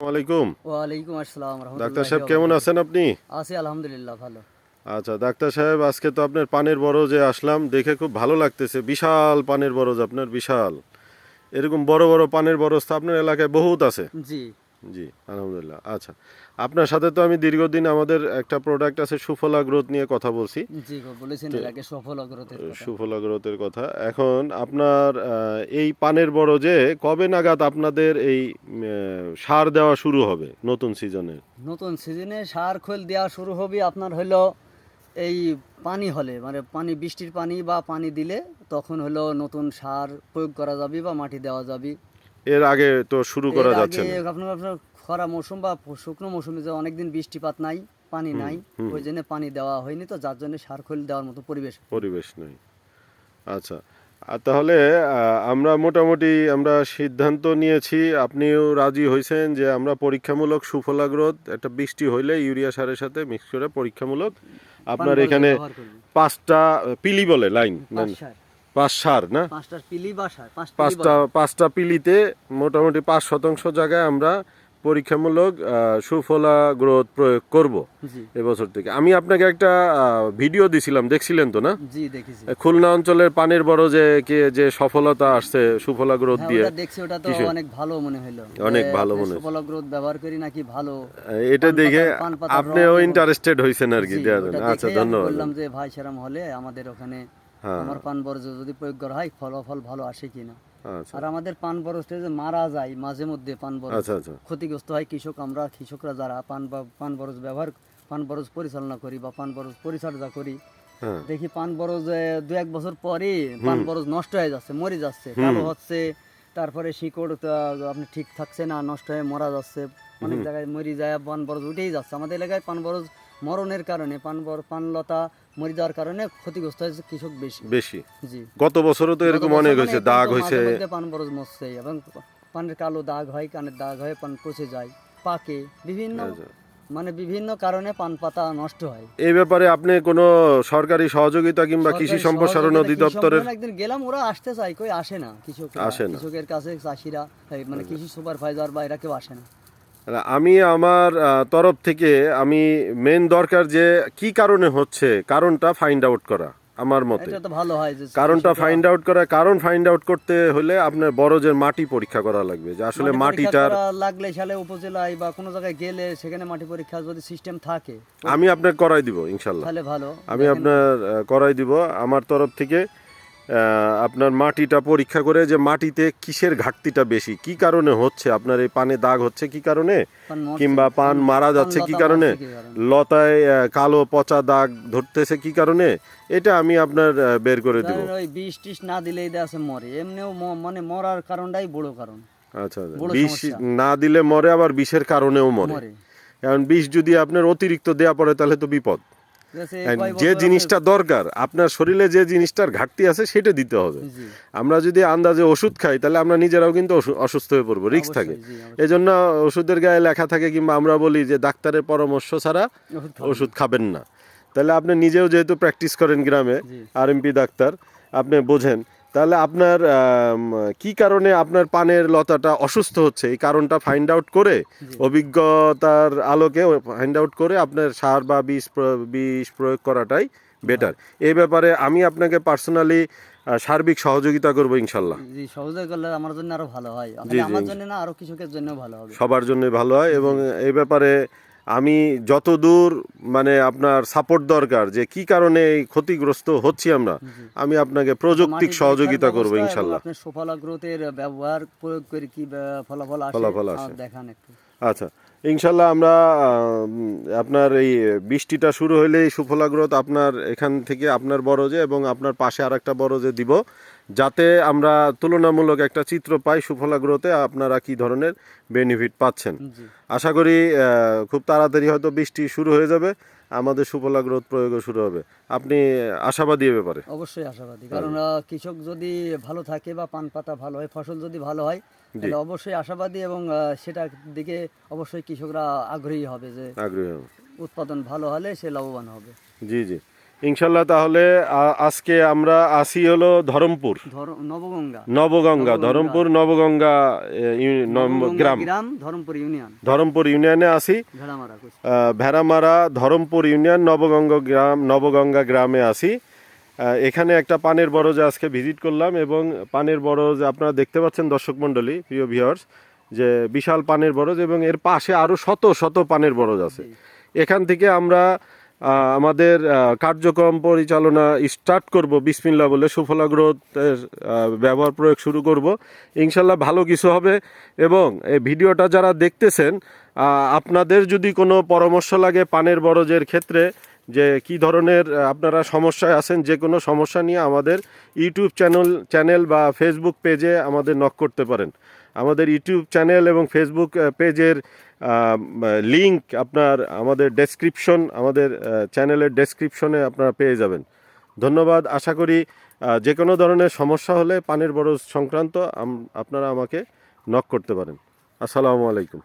ওয়ালাইকুম। ওয়ালাইকুম আসসালাম ডাক্তার রহমতুল্লাহি সাহেব ওয়া কেমন আছেন বারাকাতুহু। আপনি? আছি আলহামদুলিল্লাহ ভালো। আচ্ছা ডাক্তার সাহেব, আজকে তো আপনার পানের বরজে আসলাম, দেখে খুব ভালো লাগতেছে। বিশাল পানের বরজ আপনার, বিশাল। এরকম বড় বড় পানের বরজ তো আপনার এলাকায় বহুত আছে। জি জি, আলহামদুলিল্লাহ। আচ্ছা, আপনার সাথে তো আমি দীর্ঘদিন আমাদের একটা প্রোডাক্ট আছে সুফলা গ্রোথ নিয়ে কথা বলছি। জি বলেছেন তো এর আগে সফল অগ্রতের কথা। সুফলা গ্রোথের কথা। এখন আপনার এই পানের বরজে কবে নাগাদ আপনাদের এই সার দেওয়া শুরু হবে নতুন সিজনে? নতুন সিজনে সার খোল দেওয়া শুরু হবে আপনার হলো এই পানি হলে মানে পানি বৃষ্টির পানি বা পানি দিলে তখন হলো নতুন সার প্রয়োগ করা যাবে বা মাটি দেওয়া যাবে। এর আগে তো শুরু এর করা আগে যাচ্ছে না। আপনার আপনার খরা মৌসুম বা শুকনো মৌসুমে যে অনেকদিন বৃষ্টিপাত নাই, পানি নাই, ওই জন্য পানি দেওয়া হয়নি, তো যার জন্য সার খোল দেওয়ার মতো পরিবেশ হয়নি। পরিবেশ নেই। আচ্ছা, আর তাহলে আমরা মোটামুটি আমরা সিদ্ধান্ত নিয়েছি, আপনিও রাজি হয়েছেন যে আমরা পরীক্ষামূলক সুফলা গ্রোথ একটা বৃষ্টি হইলে ইউরিয়া সারের সাথে মিক্স করে পরীক্ষামূলক পান আপনার বরজে এখানে ব্যবহার করবে 5টা পিলি বলে লাইন, পাঁচ সার, 5 সার না, 5টা পিলি বা সার, 5 পিলি পাঁচটা বলা হয়। পাঁচটা পিলিতে মোটামুটি 5% জায়গায় আমরা পরীক্ষামূলক সুফলা গ্রোথ প্রয়োগ করব জি এবছর থেকে। আমি আপনাকে একটা ভিডিও দিছিলাম, দেখছিলেন তো না? জি দেখেছি। খুলনা অঞ্চলের পানির বরজে যে সফলতা আসছে সুফলা গ্রোথ হ্যাঁ দিয়ে, ওটা দেখছি, ওটা তো কিছু অনেক ভালো মনে হলো যে অনেক ভালো আপনি মনে হচ্ছে। সুফলা গ্রোথ ব্যবহার করি নাকি ভালো এটা দেখে পান পাতার রং আপনিও এবং ইন্টারেস্টেড হয়েছেন আর কি জি দেওয়ার জন্য। ওটা আচ্ছা, দেখেই আমি ধন্যবাদ। বললাম যে ভাই সেরাম হলে আমাদের ওখানে হ্যাঁ, আমার পান বরজ যদি প্রয়োগ করা হয় ফলাফল ভালো আসে কিনা। আচ্ছা আর আমাদের পান বরজটা যে মারা যায় মাঝে মধ্যে, পান বরজ আচ্ছা আচ্ছা ক্ষতিগ্রস্ত হয় কৃষক, আমরা কৃষকরা যারা পান বরজ ব্যবহার, পান বরজ পরিচালনা করি বা পান বরজ পরিচর্যা করি, হ্যাঁ দেখি পান বরজ 2-1 বছর পরে পান হুম বরজ নষ্ট হয়ে যাচ্ছে, মরে যাচ্ছে, হুম কালো হচ্ছে, তারপরে শিকড় আপনি ঠিক থাকছে না, নষ্ট হয়ে মরা যাচ্ছে, অনেক জায়গায় মরি যায়, পান বরজ উঠেই যাচ্ছে। আমাদের এলাকায় পান বরজ মরণের কারণে পানলতা মরে যাওয়ার কারণে ক্ষতিগ্রস্ত হয়েছে কৃষক বেশি। বেশি। জি গত বছরও তো গত এরকম বছর অনেক মানে হয়েছে, এখন দাগ তো হয়েছে। মাঝে মধ্যে পান বরজ মরছে এবং পানের কালো দাগ হয়, কানের দাগ হয়, পান পচে যায়, পাকে, বিভিন্ন আচ্ছা। মানে বিভিন্ন কারণে পান পাতা নষ্ট হয়। এই ব্যাপারে আপনি কোনো সরকারি সহযোগিতা কিংবা কৃষি সরকারি সম্প্রসারণ সহযোগিতা কৃষি অধিদপ্তরের? সম্মেলনে একদিন গেলাম, ওরা আসতে চায়, কই আসে না কৃষকরা, আসে না। কৃষকের কাছে চাষিরা মানে কৃষি সুপারভাইজার বা এরা কেউ আসে না। আমি আমার তরফ থেকে আমি মেন দরকার যে কি কারণে হচ্ছে, কারণটা ফাইন্ড আউট করা আমার মতে। এটা তো ভালো হয় যে কারণটা কৃষকরা ফাইন্ড আউট করা, কারণ ফাইন্ড আউট করতে হলে আপনার বরজের মাটি পরীক্ষা করা লাগবে, যে আসলে মাটি পরীক্ষা মাটিটার। করা লাগলে সালে উপজেলায় বা কোনো জায়গায় গেলে সেখানে মাটি পরীক্ষা যদি সিস্টেম থাকে আমি আপনাকে করাই দিব ইনশাল্লাহ। তাহলে ভালো। আমি দেখেন আপনার করাই দিব আমার তরফ থেকে। আপনার মাটিটা পরীক্ষা করে যে মাটিতে কিসের ঘাটতিটা বেশি, কি কারণে হচ্ছে আপনার এই পানে দাগ হচ্ছে কি কারণে, পান মরছে, কিংবা পান মারা যাচ্ছে কি লতা কারণে, মরছে কি কারণে। লতায় কালো পচা দাগ ধরতেছে কি কারণে, এটা আমি আপনার বের করে দিব। ধরেন ওই বিষ টিস না দিলেই দেখা আছে মরে, এমনিও মানে মরার কারণটাই বড় কারণ, আচ্ছা আচ্ছা, বড় বিষ সমস্যা, না দিলে মরে, আবার বিষের কারণেও মরে। মরে। কারণ বিষ যদি আপনার অতিরিক্ত দেয়া পড়ে তাহলে তো বিপদ। ঠিক আছে, And কয় যে বছর আপনি জিনিসটা দরকার আপনার শরীরে, যে জিনিসটার ঘাটতি আছে সেটা দিতে হবে। জি আমরা যদি আন্দাজে ওষুধ খাই তাহলে আমরা নিজেরাও কিন্তু অসুস্থ হয়ে পড়বো, রিস্ক থাকে। অবশ্যই, জি অবশ্যই এই জন্য ওষুধের গায়ে লেখা থাকে, কিংবা আমরা বলি যে ডাক্তারের পরামর্শ ছাড়া ওষুধ খাবেন ওষুধ খাবেন না। তাহলে আপনি নিজেও যেহেতু প্র্যাকটিস করেন গ্রামে, জি আরএমপি ডাক্তার, আপনি বোঝেন। তাহলে আপনার কি কারণে আপনার পানের লতাটা অসুস্থ হচ্ছে, এই কারণটা ফাইন্ড আউট করে, জি অভিজ্ঞতার আলোকে ফাইন্ড আউট করে আপনার সার বা বিষ প্রয়োগ করাটাই বেটার। ভালো। এই ব্যাপারে আমি আপনাকে পার্সোনালি সার্বিক সহযোগিতা করব ইনশাল্লাহ। জি সহজে করলে আমার জন্য আরো ভালো হয়, জি খালি জি, আমার জন্য না আরো কৃষকের জন্য ভালো হবে। সবার জন্যই ভালো হয়। এবং জি এই ব্যাপারে আমি যতদূর মানে আপনার সাপোর্ট দরকার, যে কি কারণে এই ক্ষতিগ্রস্ত হচ্ছি আমরা, জি আমি আপনাকে আচ্ছা, প্রযুক্তিক মাটি পরীক্ষার সহযোগিতা করব ব্যবস্থা এবং ইনশাল্লাহ। আপনার সুফলা গ্রোথের ব্যবহার প্রয়োগ করে কি ফলাফল আসে ফলাফল আসে। দেখান একটু। আচ্ছা, ইনশাল্লাহ আমরা আপনার এই বৃষ্টিটা শুরু হইলেই সুফলা গ্রোথ আপনার এখান থেকে আপনার বরজে এবং আপনার পাশে আর একটা বরজে দিব, যাতে আমরা তুলনামূলক একটা চিত্র পাই সুফলা গ্রোথে আপনারা কি ধরনের বেনিফিট পাচ্ছেন। জি আশা করি খুব তাড়াতাড়ি হয়তো বৃষ্টি শুরু হয়ে যাবে, আমাদের সুফলা গ্রোথ প্রয়োগও শুরু হবে। আপনি আশাবাদী এ ব্যাপারে? অবশ্যই আশাবাদী, কারণ কৃষক যদি ভালো থাকে বা পান পাতা ভালো হয়, ফসল যদি ভালো হয়, জি, তাহলে অবশ্যই আশাবাদী এবং সেটার দিকে অবশ্যই কৃষকরা আগ্রহী হবে যে আগ্রহী হব। উৎপাদন ভালো হলে সে লাভবান হবে। জি জি, ইনশাল্লাহ তাহলে আজকে আমরা আসি হলো ধরমপুর নবগঙ্গা নবগঙ্গা ধরমপুর নবগঙ্গা গ্রাম গ্রাম ধরমপুর ইউনিয়ন ধরমপুর ইউনিয়নে আসি ভেড়ামারা ভেড়ামারা ধরমপুর ইউনিয়ন নবগঙ্গা গ্রামে আসি। এখানে একটা পানের বরজ আজকে ভিজিট করলাম এবং পানের বরজ আপনারা দেখতে পাচ্ছেন দর্শক মণ্ডলী, প্রিয় ভিউয়ার্স, যে বিশাল পানের বরজ এবং এর পাশে আরও শত শত পানের বরজ আছে। এখান থেকে আমরা আমাদের কার্যক্রম পরিচালনা স্টার্ট করব বিসমিল্লাহ বলে, সুফলা গ্রোথের ব্যবহার প্রয়োগ শুরু করব। ইনশাল্লাহ ভালো কিছু হবে। এবং এই ভিডিওটা যারা দেখতেছেন, আপনাদের যদি কোনো পরামর্শ লাগে পানের বরজের ক্ষেত্রে, যে কি ধরনের আপনারা সমস্যায় আছেন, যে কোনো সমস্যা নিয়ে আমাদের ইউটিউব চ্যানেল বা ফেসবুক পেজে আমাদের নক করতে পারেন। আমাদের ইউটিউব চ্যানেল এবং ফেসবুক পেজের লিংক আপনার আমাদের আমাদের চ্যানেলের ডেসক্রিপশনে আপনারা পেয়ে যাবেন। ধন্যবাদ। আশা করি যে কোনো ধরনের সমস্যা হলে পানের বরজ সংক্রান্ত আপনারা আমাকে নক করতে পারেন। আসসালামু আলাইকুম।